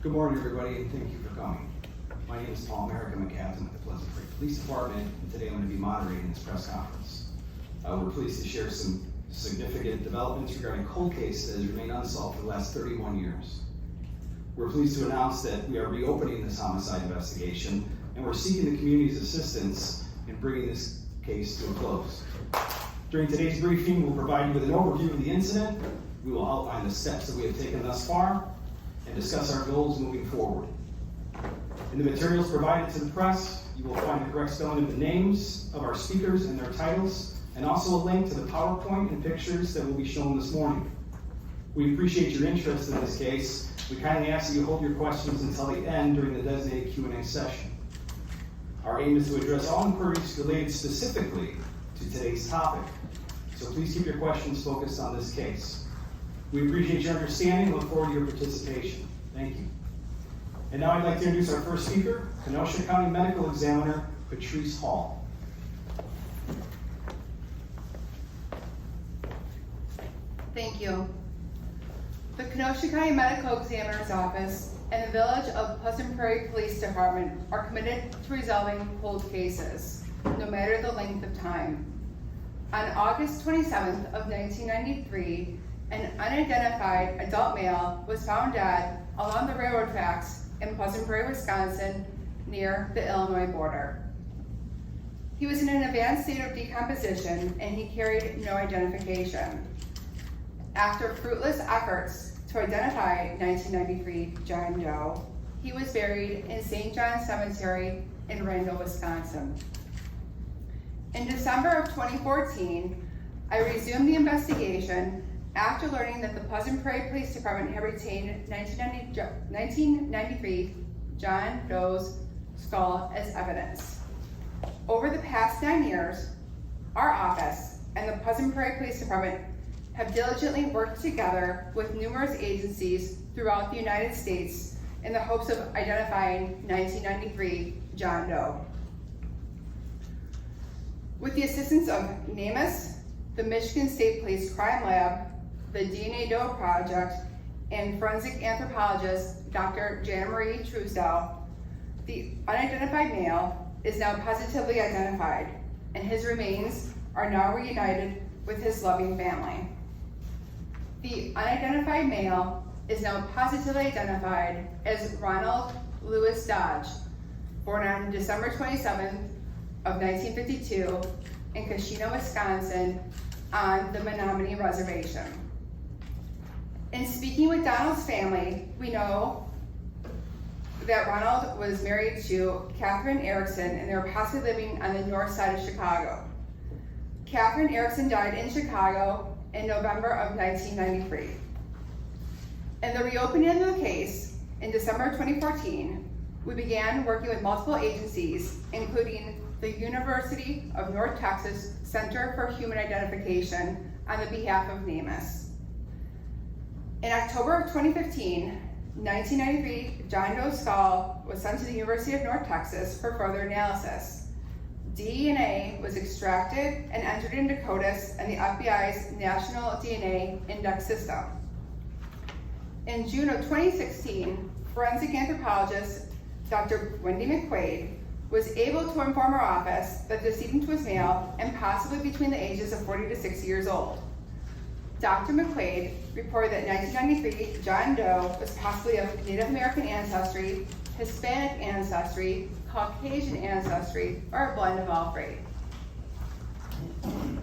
Good morning, everybody, and thank you for coming. My name is Paul Merrick. I'm a captain with the Pleasant Prairie Police Department, and today I'm going to be moderating this press conference. We're pleased to share some significant developments regarding a cold case that has remained unsolved for the last 31 years. We're pleased to announce that we are reopening this homicide investigation, and we're seeking the community's assistance in bringing this case to a close. During today's briefing, we'll provide you with an overview of the incident. We will outline the steps that we have taken thus far and discuss our goals moving forward. In the materials provided to the press, you will find the correct spelling of the names of our speakers and their titles, and also a link to the PowerPoint and pictures that will be shown this morning. We appreciate your interest in this case. We kindly ask that you hold your questions until the end during the designated Q&A session. Our aim is to address all inquiries related specifically to today's topic, so please keep your questions focused on this case. We appreciate your understanding and look forward to your participation. Thank you. And now I'd like to introduce our first speaker, Kenosha County Medical Examiner, Patrice Hall. Thank you. The Kenosha County Medical Examiner's Office and the Village of Pleasant Prairie Police Department are committed to resolving cold cases, no matter the length of time. On August 27th of 1993, an unidentified adult male was found dead along the railroad tracks in Pleasant Prairie, Wisconsin, near the Illinois border. He was in an advanced state of decomposition and he carried no identification. After fruitless efforts to identify 1993 John Doe, he was buried in St. John's Cemetery in Randall, Wisconsin. In December of 2014, I resumed the investigation after learning that the Pleasant Prairie Police Department had retained 1993 John Doe's skull as evidence. Over the past 9 years, our office and the Pleasant Prairie Police Department have diligently worked together with numerous agencies throughout the United States in the hopes of identifying 1993 John Doe. With the assistance of NAMUS, the Michigan State Police Crime Lab, the DNA Doe Project, and forensic anthropologist Dr. Jana Marie Truesdell, the unidentified male is now positively identified, and his remains are now reunited with his loving family. The unidentified male is now positively identified as Ronald Lewis Dodge, born on December 27th of 1952 in Kenosha, Wisconsin, on the Menominee Reservation. In speaking with Donald's family, we know that Ronald was married to Catherine Erickson and they were possibly living on the north side of Chicago. Catherine Erickson died in Chicago in November of 1993. In the reopening of the case in December 2014, we began working with multiple agencies, including the University of North Texas Center for Human Identification on the behalf of NAMUS. In October of 2015, 1993 John Doe's skull was sent to the University of North Texas for further analysis. DNA was extracted and entered into CODIS and the FBI's National DNA Index System. In June of 2016, forensic anthropologist Dr. Wendy McQuaid was able to inform our office that the decedent was male and possibly between the ages of 40 to 60 years old. Dr. McQuaid reported that 1993 John Doe was possibly of Native American ancestry, Hispanic ancestry, Caucasian ancestry, or a blend of all three.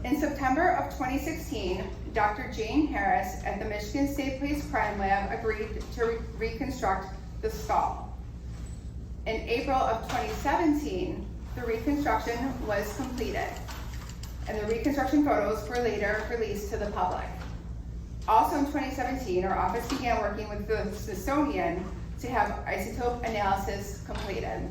In September of 2016, Dr. Jane Harris at the Michigan State Police Crime Lab agreed to reconstruct the skull. In April of 2017, the reconstruction was completed, and the reconstruction photos were later released to the public. Also in 2017, our office began working with the Smithsonian to have isotope analysis completed.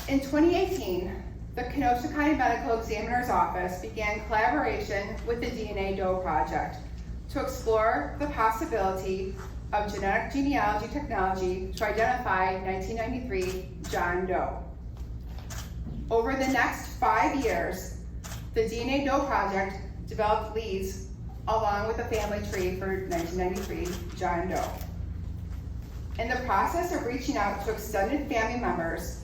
In 2018, the Kenosha County Medical Examiner's Office began collaboration with the DNA Doe Project to explore the possibility of genetic genealogy technology to identify 1993 John Doe. Over the next 5 years, the DNA Doe Project developed leads along with a family tree for 1993 John Doe. In the process of reaching out to extended family members,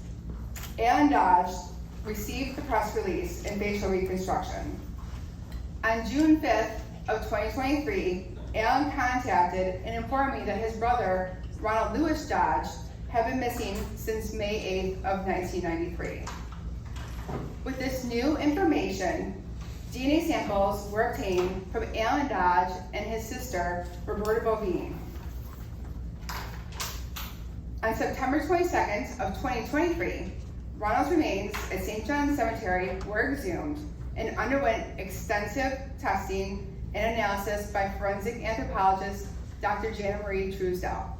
Alan Dodge received the press release in facial reconstruction. On June 5th of 2023, Alan contacted and informed me that his brother, Ronald Lewis Dodge, had been missing since May 8th of 1993. With this new information, DNA samples were obtained from Alan Dodge and his sister, Roberta Bovine. On September 22nd of 2023, Ronald's remains at St. John's Cemetery were exhumed and underwent extensive testing and analysis by forensic anthropologist Dr. Jana Marie Truesdell.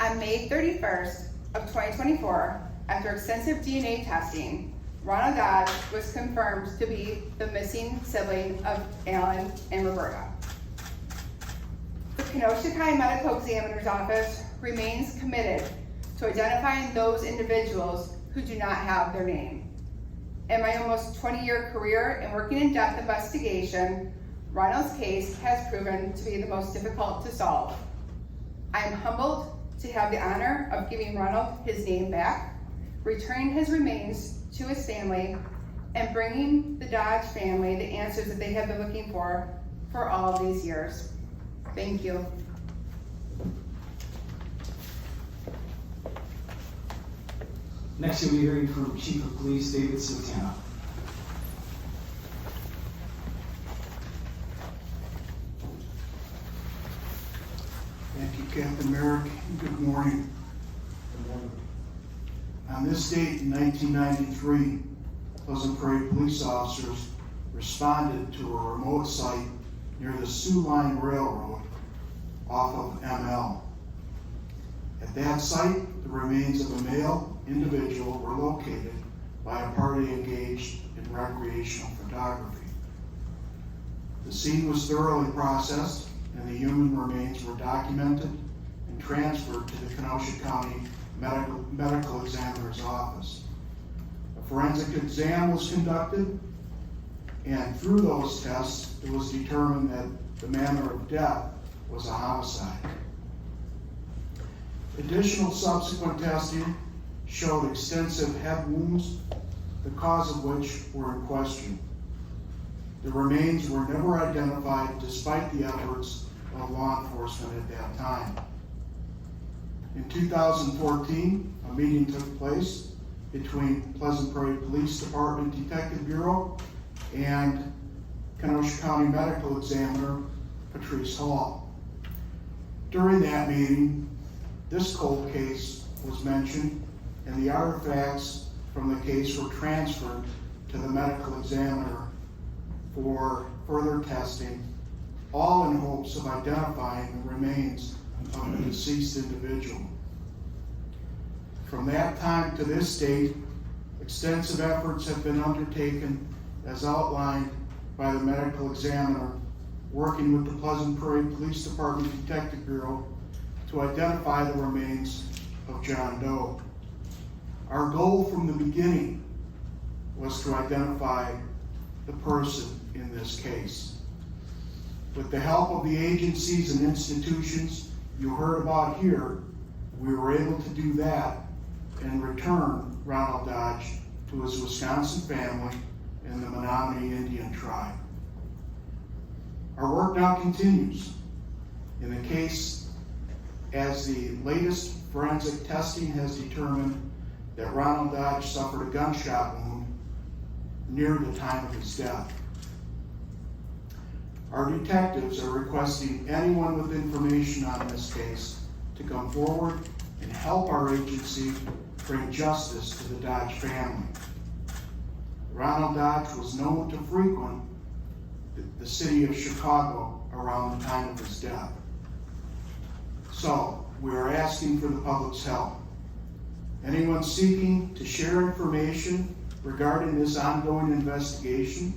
On May 31st of 2024, after extensive DNA testing, Ronald Dodge was confirmed to be the missing sibling of Alan and Roberta. The Kenosha County Medical Examiner's Office remains committed to identifying those individuals who do not have their name. In my almost 20-year career in working in depth investigation, Ronald's case has proven to be the most difficult to solve. I am humbled to have the honor of giving Ronald his name back, returning his remains to his family, and bringing the Dodge family the answers that they have been looking for all these years. Thank you. Next, you'll be hearing from Chief of Police David Smetana. Thank you, Captain Merrick. Good morning. Good morning. On this date in 1993, Pleasant Prairie police officers responded to a remote site near the Sioux Line Railroad off of ML. At that site, the remains of a male individual were located by a party engaged in recreational photography. The scene was thoroughly processed and the human remains were documented and transferred to the Kenosha County Medical Examiner's Office. A forensic exam was conducted, and through those tests, it was determined that the manner of death was a homicide. Additional subsequent testing showed extensive head wounds, the cause of which were in question. The remains were never identified despite the efforts of law enforcement at that time. In 2014, a meeting took place between Pleasant Prairie Police Department Detective Bureau and Kenosha County Medical Examiner Patrice Hall. During that meeting, this cold case was mentioned and the artifacts from the case were transferred to the medical examiner for further testing, all in hopes of identifying the remains of the deceased individual. From that time to this date, extensive efforts have been undertaken as outlined by the medical examiner, working with the Pleasant Prairie Police Department Detective Bureau to identify the remains of John Doe. Our goal from the beginning was to identify the person in this case. With the help of the agencies and institutions you heard about here, we were able to do that and return Ronald Dodge to his Wisconsin family in the Menominee Indian tribe. Our work now continues. In the case, as the latest forensic testing has determined that Ronald Dodge suffered a gunshot wound near the time of his death. Our detectives are requesting anyone with information on this case to come forward and help our agency bring justice to the Dodge family. Ronald Dodge was known to frequent the city of Chicago around the time of his death. So, we are asking for the public's help. Anyone seeking to share information regarding this ongoing investigation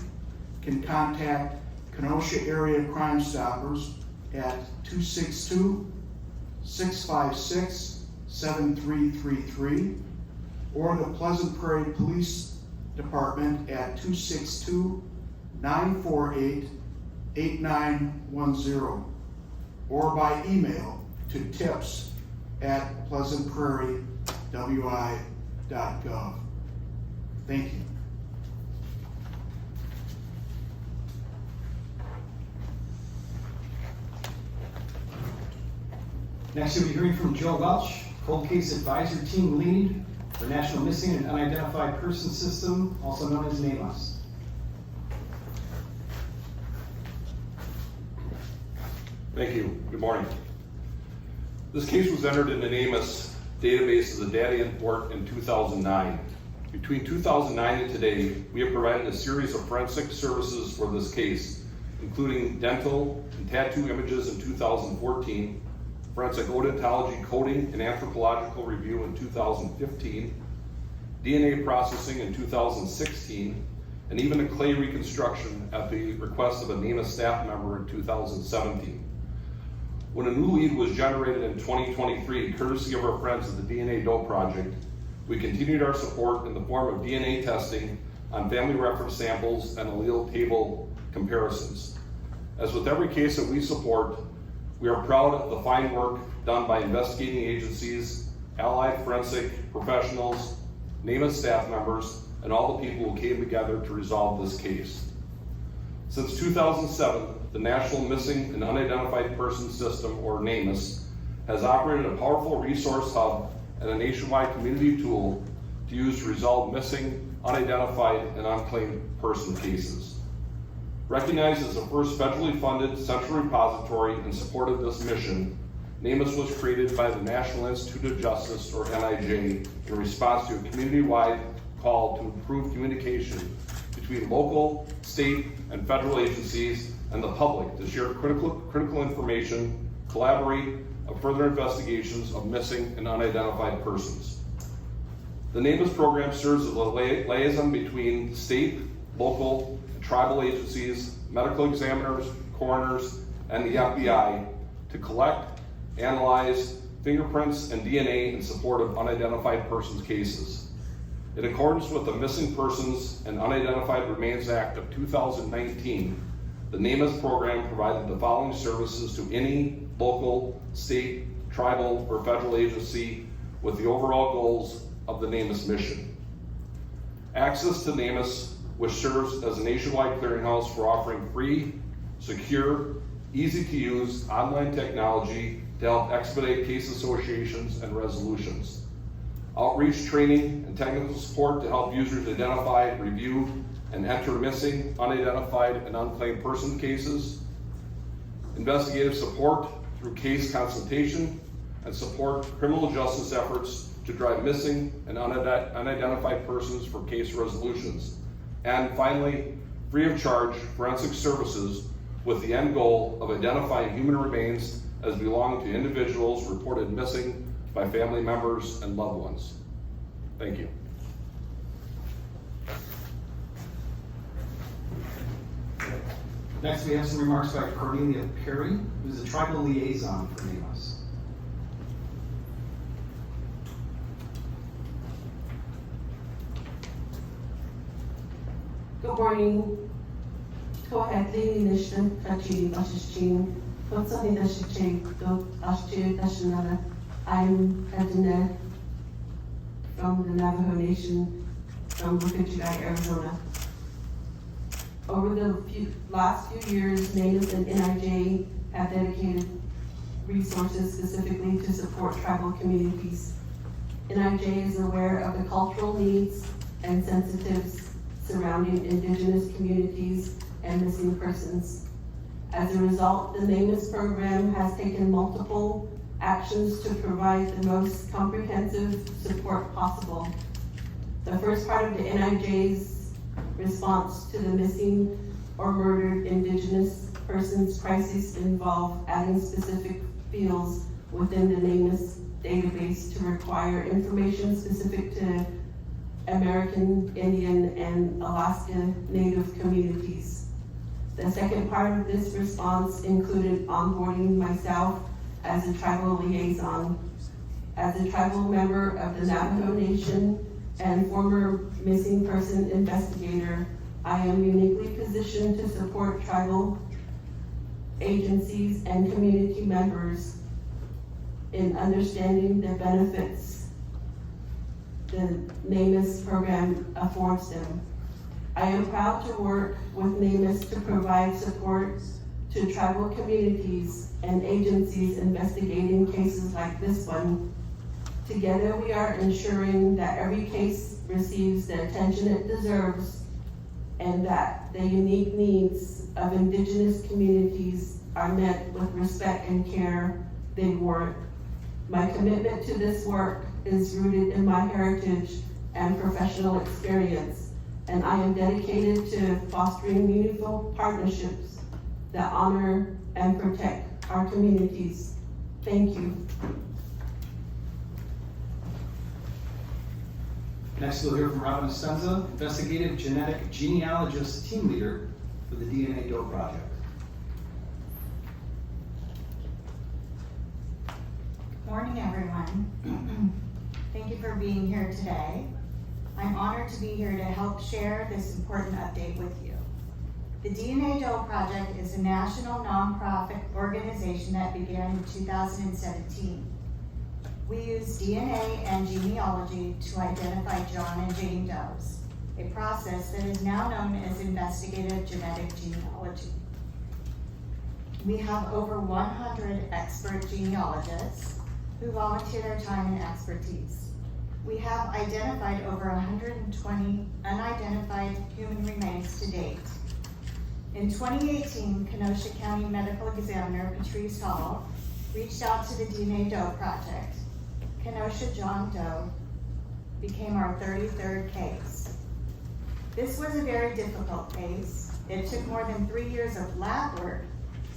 can contact Kenosha Area Crime Stoppers at 262-656-7333 or the Pleasant Prairie Police Department at 262-948-8910 or by email to tips pleasantprairie.wi.gov. Thank you. Next, you'll be hearing from Joe Welch, Cold Case Advisor Team Lead for National Missing and Unidentified Person System, also known as NAMUS. Thank you. Good morning. This case was entered in the NAMUS database as a data import in 2009. Between 2009 and today, we have provided a series of forensic services for this case, including dental and tattoo images in 2014, forensic odontology coding and anthropological review in 2015, DNA processing in 2016, and even a clay reconstruction at the request of a NAMUS staff member in 2017. When a new lead was generated in 2023, courtesy of our friends at the DNA Doe Project, we continued our support in the form of DNA testing on family reference samples and allele table comparisons. As with every case that we support, we are proud of the fine work done by investigating agencies, allied forensic professionals, NAMUS staff members, and all the people who came together to resolve this case. Since 2007, the National Missing and Unidentified Person System, or NAMUS, has operated a powerful resource hub and a nationwide community tool to use to resolve missing, unidentified, and unclaimed person cases. Recognized as the first federally funded central repository in support of this mission, NAMUS was created by the National Institute of Justice, or NIJ, in response to a community-wide call to improve communication between local, state, and federal agencies and the public to share critical information, collaborate on further investigations of missing and unidentified persons. The NAMUS program serves as a liaison between state, local, and tribal agencies, medical examiners, coroners, and the FBI to collect, analyze fingerprints and DNA in support of unidentified persons cases. In accordance with the Missing Persons and Unidentified Remains Act of 2019, the NAMUS program provided the following services to any local, state, tribal, or federal agency with the overall goals of the NAMUS mission. Access to NAMUS, which serves as a nationwide clearinghouse for offering free, secure, easy-to-use online technology to help expedite case associations and resolutions. Outreach training and technical support to help users identify, review, and enter missing, unidentified, and unclaimed person cases. Investigative support through case consultation and support criminal justice efforts to drive missing and unidentified persons for case resolutions. And finally, free of charge forensic services with the end goal of identifying human remains as belonging to individuals reported missing by family members and loved ones. Thank you. Next, we have some remarks by Cornelia Perry, who's the tribal liaison for NAMUS. Good morning. Cohedli Nishna Kachiri Bashichin, Kotsani Dashichin, Ashtu Dashanada. I'm Edna from the Navajo Nation from Wichita, Arizona. Over the last few years, NAMUS and NIJ have dedicated resources specifically to support tribal communities. NIJ is aware of the cultural needs and sensitives surrounding indigenous communities and missing persons. As a result, the NAMUS program has taken multiple actions to provide the most comprehensive support possible. The first part of the NIJ's response to the missing or murdered indigenous persons crisis involve adding specific fields within the NAMUS database to require information specific to American Indian and Alaska Native communities. The second part of this response included onboarding myself as a tribal liaison. As a tribal member of the Navajo Nation and former missing person investigator, I am uniquely positioned to support tribal agencies and community members in understanding the benefits the NAMUS program affords them. I am proud to work with NAMUS to provide support to tribal communities and agencies investigating cases like this one. Together we are ensuring that every case receives the attention it deserves and that the unique needs of Indigenous communities are met with respect and care they warrant. My commitment to this work is rooted in my heritage and professional experience, and I am dedicated to fostering meaningful partnerships that honor and protect our communities. Thank you. Next, we'll hear from Robin Estenza, Investigative Genetic Genealogist Team Leader for the DNA Doe Project. Morning, everyone. Thank you for being here today. I'm honored to be here to help share this important update with you. The DNA Doe Project is a national nonprofit organization that began in 2017. We use DNA and genealogy to identify John and Jane Does, a process that is now known as investigative genetic genealogy. We have over 100 expert genealogists who volunteer their time and expertise. We have identified over 120 unidentified human remains to date. In 2018, Kenosha County Medical Examiner Patrice reached out to the DNA Doe Project. Kenosha John Doe became our 33rd case. This was a very difficult case. It took more than 3 years of lab work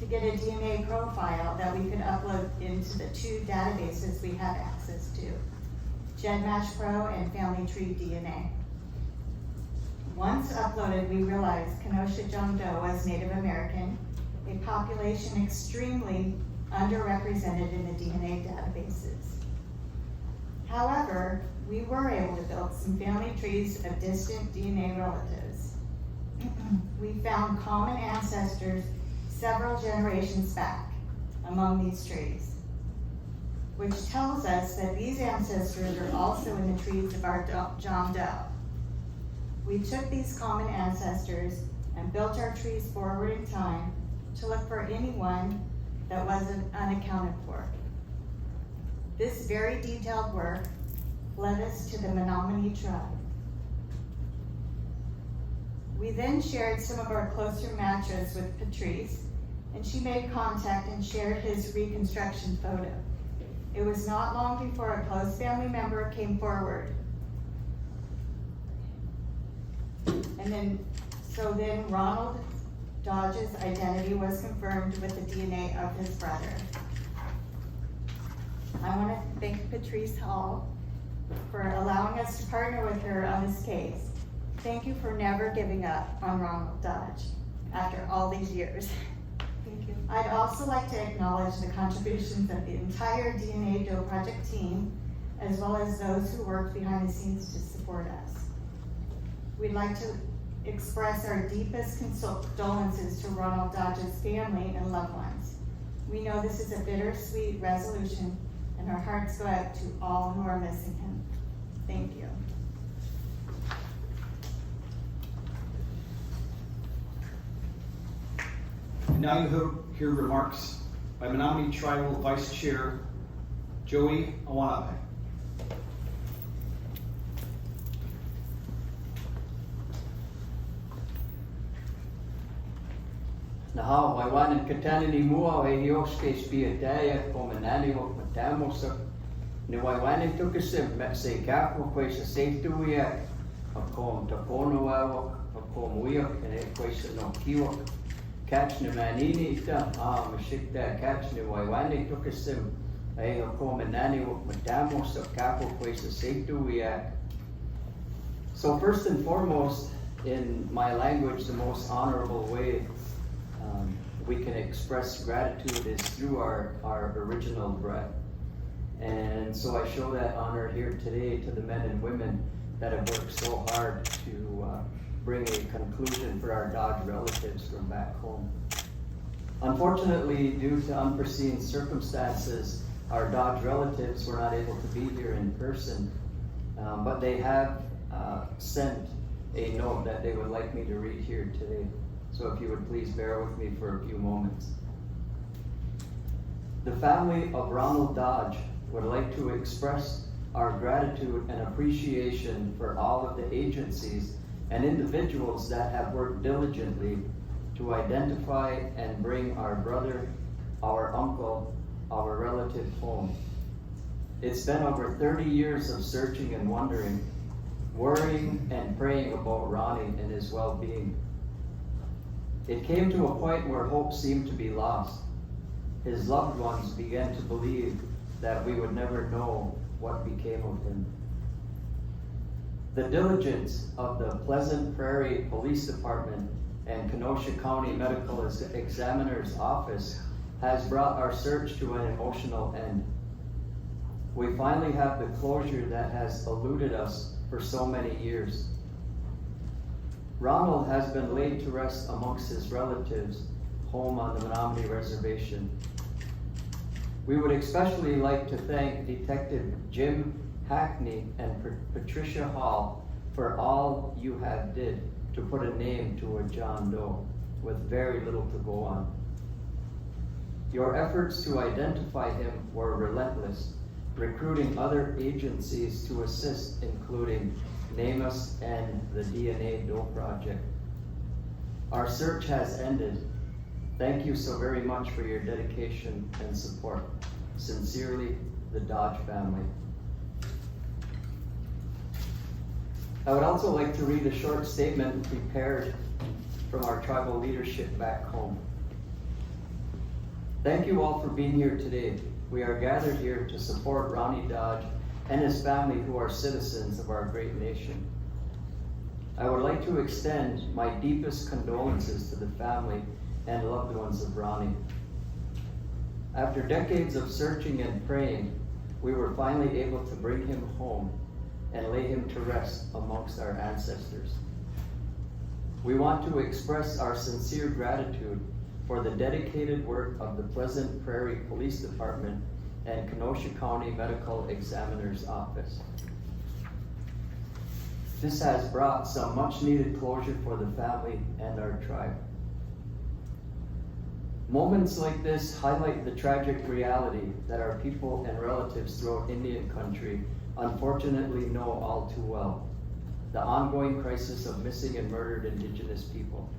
to get a DNA profile that we could upload into the 2 databases we have access to, GenMatch Pro and Family Tree DNA. Once uploaded, we realized Kenosha John Doe was Native American, a population extremely underrepresented in the DNA databases. However, we were able to build some family trees of distant DNA relatives. We found common ancestors several generations back among these trees, which tells us that these ancestors are also in the trees of our John Doe. We took these common ancestors and built our trees forward in time to look for anyone that wasn't unaccounted for. This very detailed work led us to the Menominee tribe. We then shared some of our closer matches with Patrice, and she made contact and shared his reconstruction photo. It was not long before a close family member came forward. Then Ronald Dodge's identity was confirmed with the DNA of his brother. I want to thank Patrice Hall for allowing us to partner with her on this case. Thank you for never giving up on Ronald Dodge after all these years. Thank you. I'd also like to acknowledge the contributions of the entire DNA Doe Project team, as well as those who worked behind the scenes to support us. We'd like to express our deepest condolences to Ronald Dodge's family and loved ones. We know this is a bittersweet resolution, and our hearts go out to all who are missing him. Thank you. And now you hear remarks by Menominee Tribal Vice Chair Joey Awanape. Naha, waiwanan katani ni mua e hioske spiataya komanani wak matamosa. Ni waiwanan tukasim se kapo kwesa safetuia akom tapono wawak akom wiak and e kwesa no kiwak. Catch ni manini ita mashikta catch ni waiwanan tukasim e komanani wak matamosa kapo kwesa safetuia. So first and foremost, in my language, the most honorable way we can express gratitude is through our original breath. And so I show that honor here today to the men and women that have worked so hard to bring a conclusion for our Dodge relatives from back home. Unfortunately, due to unforeseen circumstances, our Dodge relatives were not able to be here in person, but they have sent a note that they would like me to read here today. So if you would please bear with me for a few moments. The family of Ronald Dodge would like to express our gratitude and appreciation for all of the agencies and individuals that have worked diligently to identify and bring our brother, our uncle, our relative home. It's been over 30 years of searching and wondering, worrying and praying about Ronnie and his well-being. It came to a point where hope seemed to be lost. His loved ones began to believe that we would never know what became of him. The diligence of the Pleasant Prairie Police Department and Kenosha County Medical Examiner's Office has brought our search to an emotional end. We finally have the closure that has eluded us for so many years. Ronald has been laid to rest amongst his relatives home on the Menominee Reservation. We would especially like to thank Detective Jim Hackney and Patricia Hall for all you have did to put a name to a John Doe with very little to go on. Your efforts to identify him were relentless, recruiting other agencies to assist, including NamUs and the DNA Doe Project. Our search has ended. Thank you so very much for your dedication and support. Sincerely, the Dodge family. I would also like to read a short statement prepared from our tribal leadership back home. Thank you all for being here today. We are gathered here to support Ronnie Dodge and his family, who are citizens of our great nation. I would like to extend my deepest condolences to the family and loved ones of Ronnie. After decades of searching and praying, we were finally able to bring him home and lay him to rest amongst our ancestors. We want to express our sincere gratitude for the dedicated work of the Pleasant Prairie Police Department and Kenosha County Medical Examiner's Office. This has brought some much needed closure for the family and our tribe. Moments like this highlight the tragic reality that our people and relatives throughout Indian country unfortunately know all too well: the ongoing crisis of missing and murdered Indigenous people.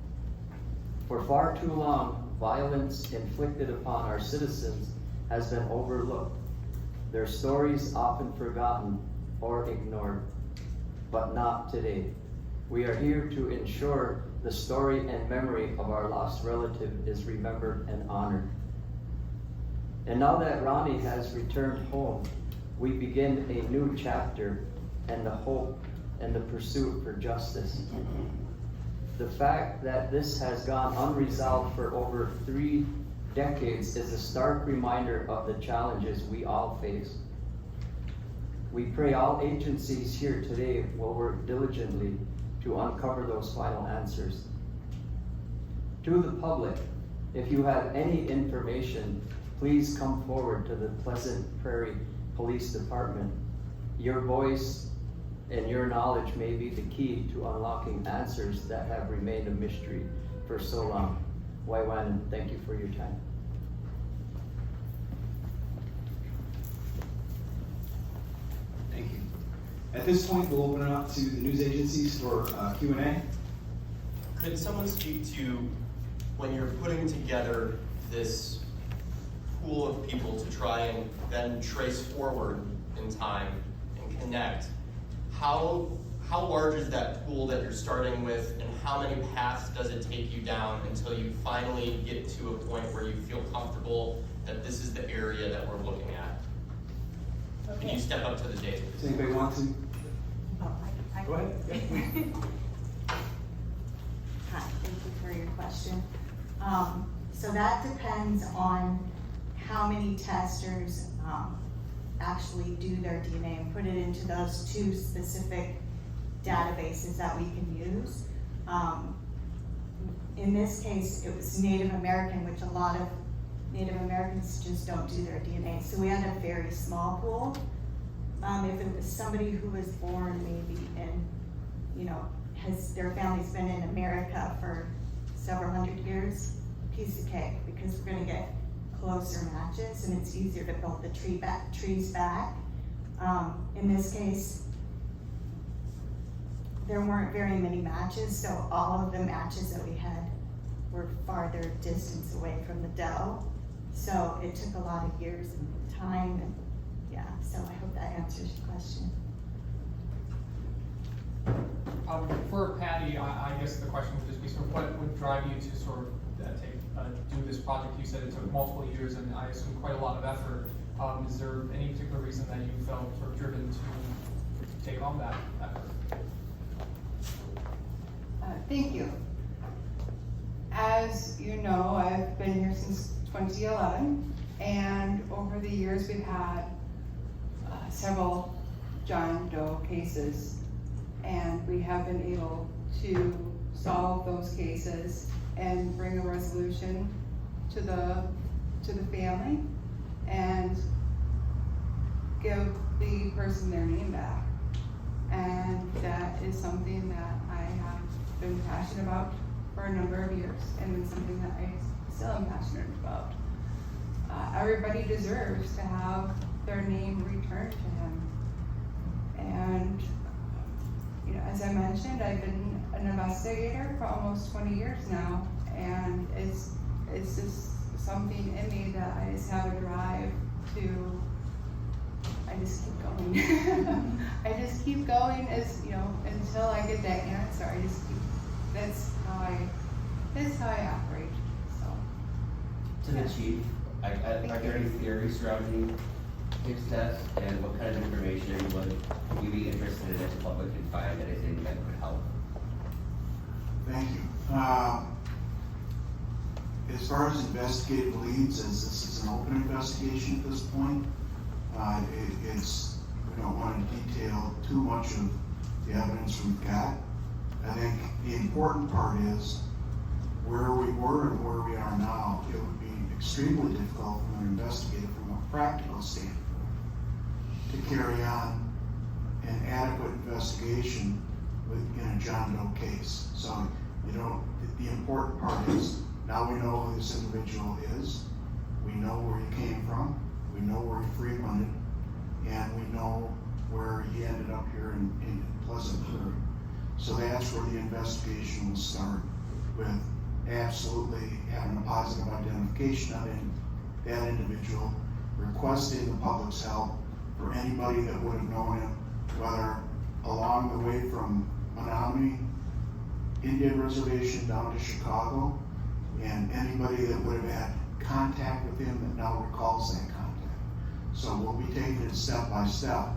For far too long, violence inflicted upon our citizens has been overlooked, their stories often forgotten or ignored. But not today. We are here to ensure the story and memory of our lost relative is remembered and honored. And now that Ronnie has returned home, we begin a new chapter and the hope and the pursuit for justice. The fact that this has gone unresolved for over 3 decades is a stark reminder of the challenges we all face. We pray all agencies here today will work diligently to uncover those final answers. To the public, if you have any information, please come forward to the Pleasant Prairie Police Department. Your voice and your knowledge may be the key to unlocking answers that have remained a mystery for so long. Waiwan, thank you for your time. Thank you. At this point, we'll open it up to the news agencies for Q&A. Could someone speak to, when you're putting together this pool of people to try and then trace forward in time and connect, how large is that pool that you're starting with, and how many paths does it take you down until you finally get to a point where you feel comfortable that this is the area that we're looking at? Okay. Can you step up to the dais? Does anybody want to? I Go ahead. Hi, thank you for your question. So that depends on how many testers actually do their DNA and put it into those 2 specific databases that we can use. In this case, it was Native American, which a lot of Native Americans just don't do their DNA. So we had a very small pool. If it was somebody who was born maybe in, their family's been in America for several hundred years, piece of cake, because we're gonna get closer matches and it's easier to build the trees back. In this case, there weren't very many matches, so all of the matches that we had were farther distance away from the doe. So it took a lot of years and time, and yeah, so I hope that answers your question. For Patty, I guess the question would just be sort of what would drive you to sort of do this project? You said it took multiple years and I assume quite a lot of effort. Is there any particular reason that you felt sort of driven to take on that effort? Thank you. As you know, I've been here since 2011, and over the years we've had several John Doe cases, and we have been able to solve those cases and bring a resolution to the family and give the person their name back. And that is something that I have been passionate about for a number of years, and it's something that I still am passionate about. Everybody deserves to have their name returned to him. And as I mentioned, I've been an investigator for almost 20 years now, and it's just something in me that I just have a drive to. I just keep going. I just keep going until I get that answer. That's how I operate. So. To the chief, are there any theories surrounding his test, and what kind of information would you be interested in if the public can find anything that could help? Thank you. As far as investigative leads, as this is an open investigation at this point, we don't want to detail too much of the evidence we've got. I think the important part is where we were and where we are now. It would be extremely difficult for an investigator from a practical standpoint to carry on an adequate investigation in a John Doe case. So, the important part is now we know who this individual is, we know where he came from, we know where he frequented, and we know where he ended up here in Pleasant Prairie. So that's where the investigation will start, with absolutely having a positive identification of that individual, requesting the public's help for anybody that would have known him, whether along the way from Menominee Indian Reservation down to Chicago, and anybody that would have had contact with him that now recalls that contact. So we'll be taking it step by step.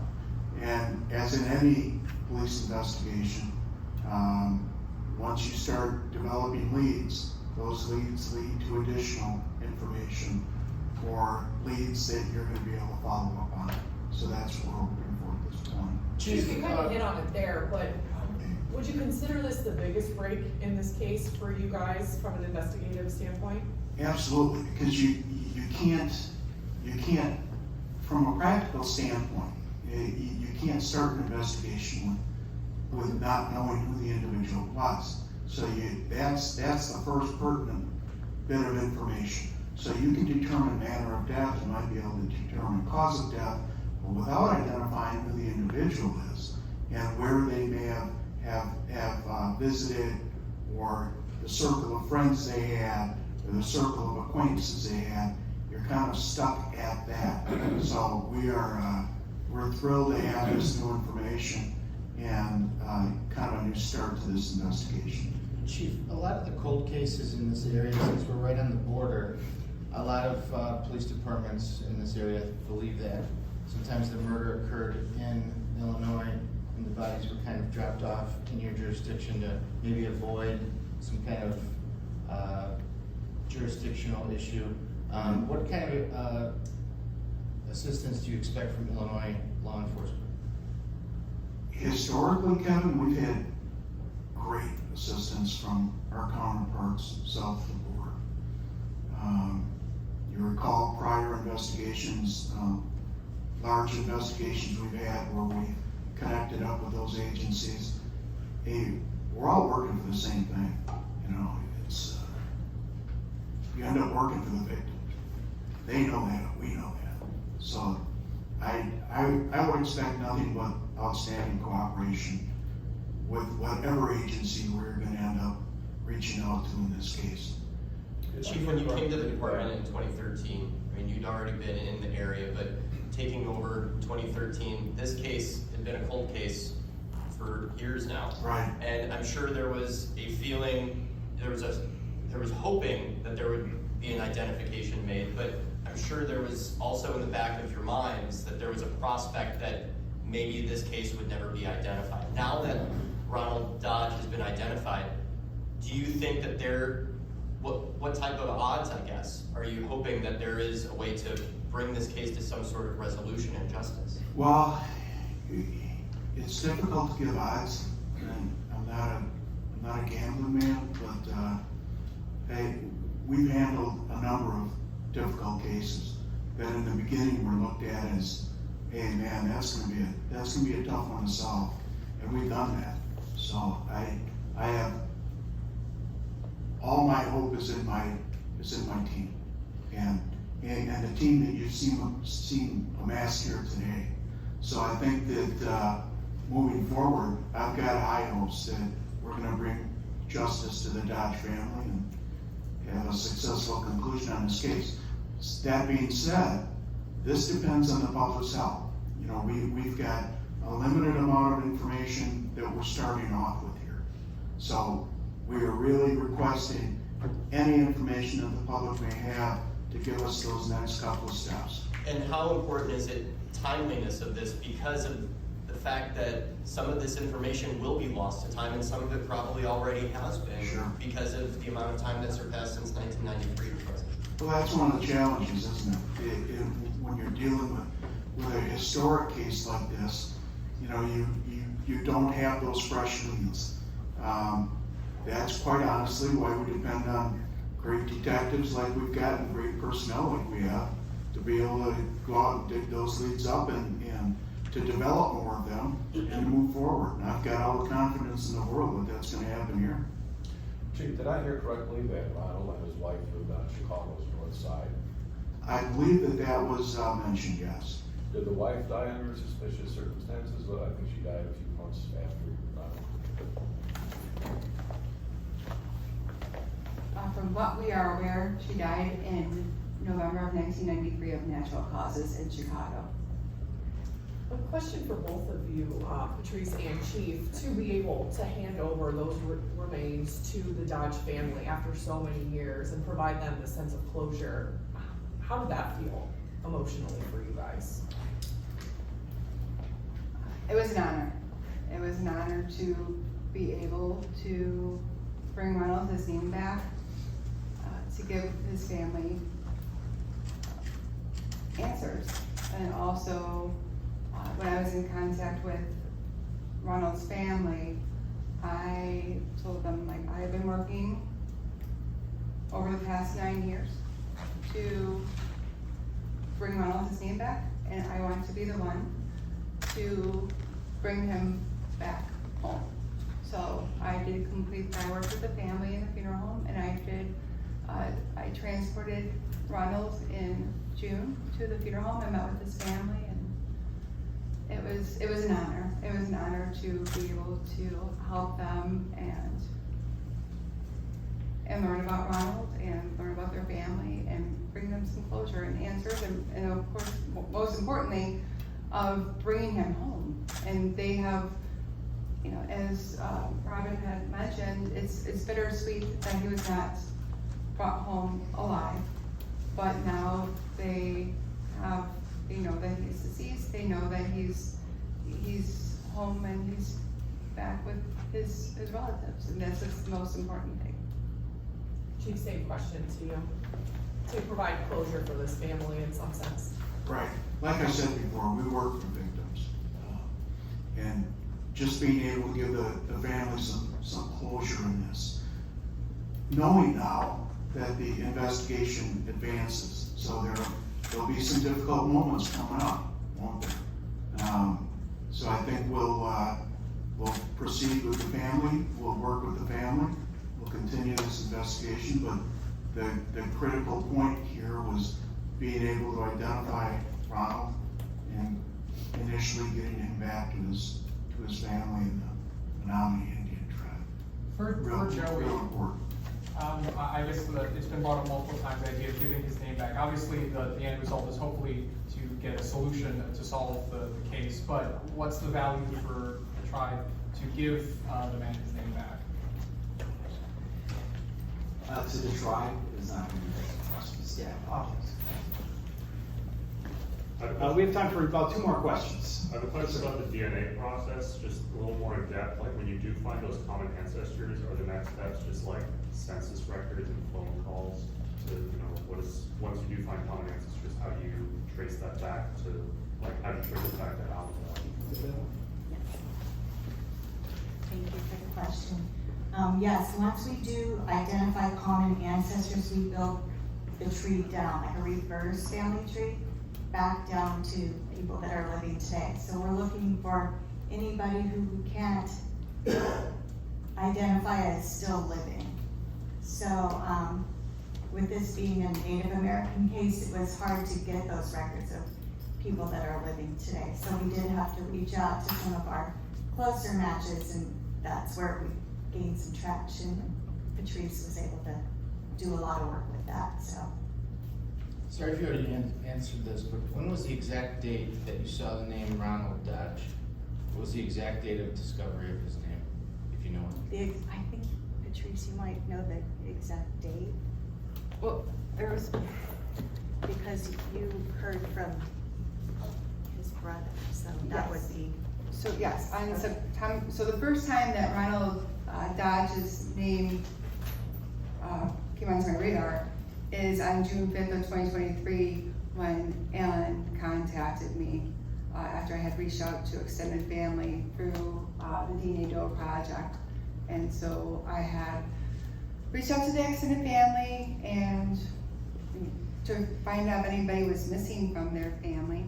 And as in any police investigation, once you start developing leads, those leads lead to additional information or leads that you're going to be able to follow up on. So that's what we're looking for at this point. Chief, you kind of hit on it there, but would you consider this the biggest break in this case for you guys from an investigative standpoint? Absolutely, because you can't, from a practical standpoint, you can't start an investigation with not knowing who the individual was. So that's the first pertinent bit of information. So you can determine manner of death, you might be able to determine cause of death, but without identifying who the individual is and where they may have visited, or the circle of friends they had, or the circle of acquaintances they had, you're kind of stuck at that. So we're thrilled to have this new information and kind of a new start to this investigation. Chief, a lot of the cold cases in this area, since we're right on the border, a lot of police departments in this area believe that sometimes the murder occurred in Illinois and the bodies were kind of dropped off in your jurisdiction to maybe avoid some kind of jurisdictional issue. What kind of assistance do you expect from Illinois law enforcement? Historically, Kevin, we've had great assistance from our counterparts south of the border. You recall prior investigations, large investigations we've had where we connected up with those agencies. Hey, we're all working for the same thing, you know, it's, you end up working for the victims. They know that, we know that. So I would expect nothing but outstanding cooperation with whatever agency we're gonna end up reaching out to in this case. Chief, when you came to the department in 2013, I mean, you'd already been in the area, but taking over in 2013, this case had been a cold case for years now. Right. And I'm sure there was a feeling, there was hoping that there would be an identification made, but I'm sure there was also in the back of your minds that there was a prospect that maybe this case would never be identified. Now that Ronald Dodge has been identified, do you think that what type of odds, I guess, are you hoping that there is a way to bring this case to some sort of resolution and justice? Well, it's difficult to give odds, and I'm not a gambling man, but hey, we've handled a number of difficult cases that in the beginning were looked at as, hey man, that's gonna be a tough one to solve, and we've done that. So I have all my hope is in my team, and the team that you've seen amassed here today. So I think that moving forward, I've got high hopes that we're going to bring justice to the Dodge family and have a successful conclusion on this case. That being said, this depends on the public's help. You know, we've got a limited amount of information that we're starting off with here. So we are really requesting any information that the public may have to give us those next couple of steps. And how important is it, timeliness of this, because of the fact that some of this information will be lost to time and some of it probably already has been? Sure. Because of the amount of time that's surpassed since 1993 to present. Well, that's one of the challenges, isn't it? When you're dealing with a historic case like this, you know, you don't have those fresh leads. That's quite honestly why we depend on great detectives like we've got and great personnel like we have to be able to go out and dig those leads up and to develop more of them and move forward. And I've got all the confidence in the world that that's going to happen here. Chief, did I hear correctly that Ronald and his wife lived on Chicago's north side? I believe that was mentioned, yes. Did the wife die under suspicious circumstances? Well, I think she died a few months after Ronald. From what we are aware, she died in November of 1993 of natural causes in Chicago. A question for both of you, Patrice and Chief, to be able to hand over those remains to the Dodge family after so many years and provide them the sense of closure. How did that feel emotionally for you guys? It was an honor. It was an honor to be able to bring Ronald his name back, to give his family answers. And also, when I was in contact with Ronald's family, I told them, like, I have been working over the past 9 years to bring Ronald his name back, and I want to be the one to bring him back home. So I did complete my work with the family in the funeral home, and I transported Ronald in June to the funeral home. I met with his family, and it was an honor. It was an honor to be able to help them and learn about Ronald and learn about their family and bring them some closure and answers, and of course, most importantly, of bringing him home. And they have, you know, as Robin had mentioned, it's bittersweet that he was not brought home alive, but now they know that he's deceased. They know that he's home and he's back with his relatives, and that's the most important thing. Chief, same question to you. To provide closure for this family in some sense. Right. Like I said before, we work for victims. And just being able to give the family some closure in this. Knowing now that the investigation advances So there'll be some difficult moments coming up, won't there? So I think we'll proceed with the family, we'll work with the family, we'll continue this investigation, but the critical point here was being able to identify Ronald and initially getting him back to his family in the Menominee Indian tribe. For Real Joey, important. I guess it's been brought up multiple times, the idea of giving his name back. Obviously, the end result is hopefully to get a solution to solve the case, but what's the value for the tribe to give the man his name back? To the tribe is not going to be questions. Yeah. We have time for about 2 more questions. I have a question about the DNA process, just a little more in depth. Like when you do find those common ancestors, are the next steps just like census records and phone calls to, once you do find common ancestors, how do you trace that back to, how do you trace it back to Alabama? Thank you for the question. Yes, once we do identify common ancestors, we build the tree down, like a reverse family tree, back down to people that are living today. So we're looking for anybody who we can't identify as still living. So with this being a Native American case, it was hard to get those records of people that are living today. So we did have to reach out to some of our closer matches, and that's where we gained some traction. And Patrice was able to do a lot of work with that, so. Sorry if you already answered this, but when was the exact date that you saw the name Ronald Dodge? What was the exact date of discovery of his name, if you know it? I think, Patrice, you might know the exact date. Well, there was, Because you heard from his brother, so that would Yes. be. so yes, on September, so the first time that Ronald Dodge's name came onto my radar is on June 5th of 2023 when Alan contacted me after I had reached out to extended family through the DNA Doe project. And so I had reached out to the extended family and to find out if anybody was missing from their family.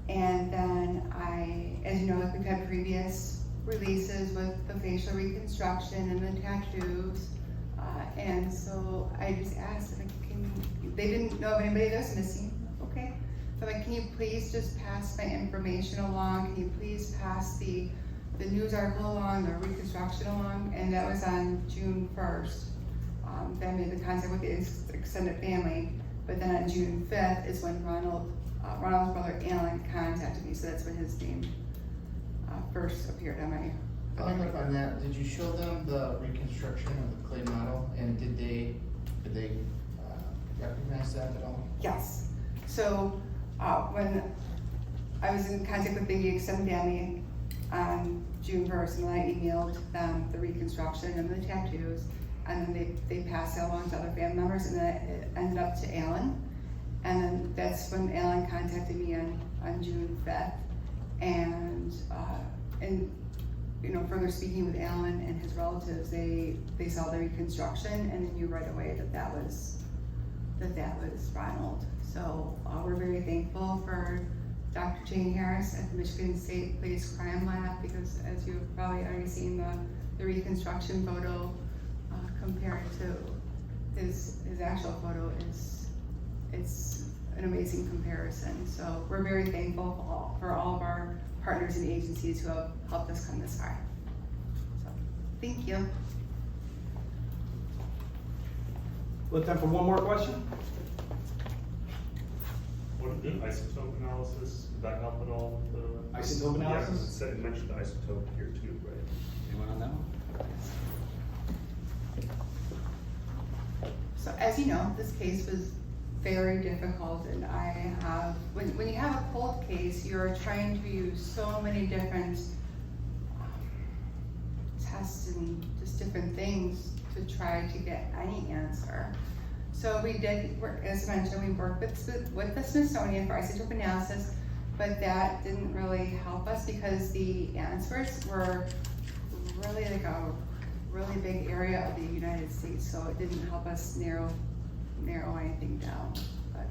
And then as you know, like we've had previous releases with the facial reconstruction and the tattoos. And so I just asked, like, they didn't know if anybody was missing, okay? So like, can you please just pass my information along? Can you please pass the news article along, the reconstruction along? And that was on June 1st. Then I made the contact with the extended family. But then on June 5th is when Ronald's brother Alan contacted me. So that's when his name first appeared on my. Following up on that, did you show them the reconstruction of the clay model, and did they recognize that at all? Yes. So when I was in contact with the extended family on June 1st, and then I emailed them the reconstruction and the tattoos, and then they passed it along to other family members, and then it ended up to Alan. And then that's when Alan contacted me on June 5th. And further speaking with Alan and his relatives, they saw the reconstruction and they knew right away that was Ronald. So we're very thankful for Dr. Jane Harris at the Michigan State Police Crime Lab, because as you've probably already seen the reconstruction photo compared to his actual photo it's an amazing comparison. So we're very thankful for all of our partners and agencies who have helped us come this far. So, thank you. We have time for one more question. What did the isotope analysis, did that help at all with the? Isotope Yeah, analysis? 'cause it said, it mentioned the isotope here too, right? Anyone on that one? So as you know, this case was very difficult, and when you have a cold case, you're trying to use so many different tests and just different things to try to get any answer. So we did work, as mentioned, we worked with the Smithsonian for isotope analysis, but that didn't really help us because the answers were really like a really big area of the United States, so it didn't help us narrow anything down. But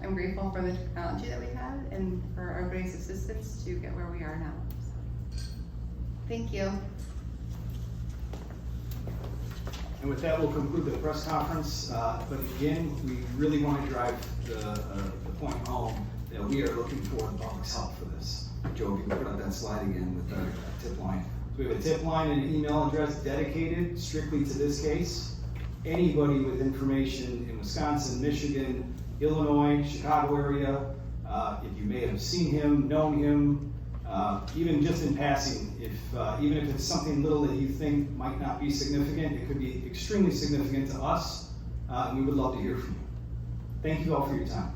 I'm grateful for the technology that we have and for everybody's assistance to get where we are now. So, thank you. And with that, we'll conclude the press conference. But again, we really want to drive the point home that we are looking for the public's help for this. Joe, if you can put up that slide again with the tip line. So we have a tip line and an email address dedicated strictly to this case. Anybody with information in Wisconsin, Michigan, Illinois, Chicago area, if you may have seen him, known him, even just in passing, even if it's something little that you think might not be significant, it could be extremely significant to us, and we would love to hear from you. Thank you all for your time.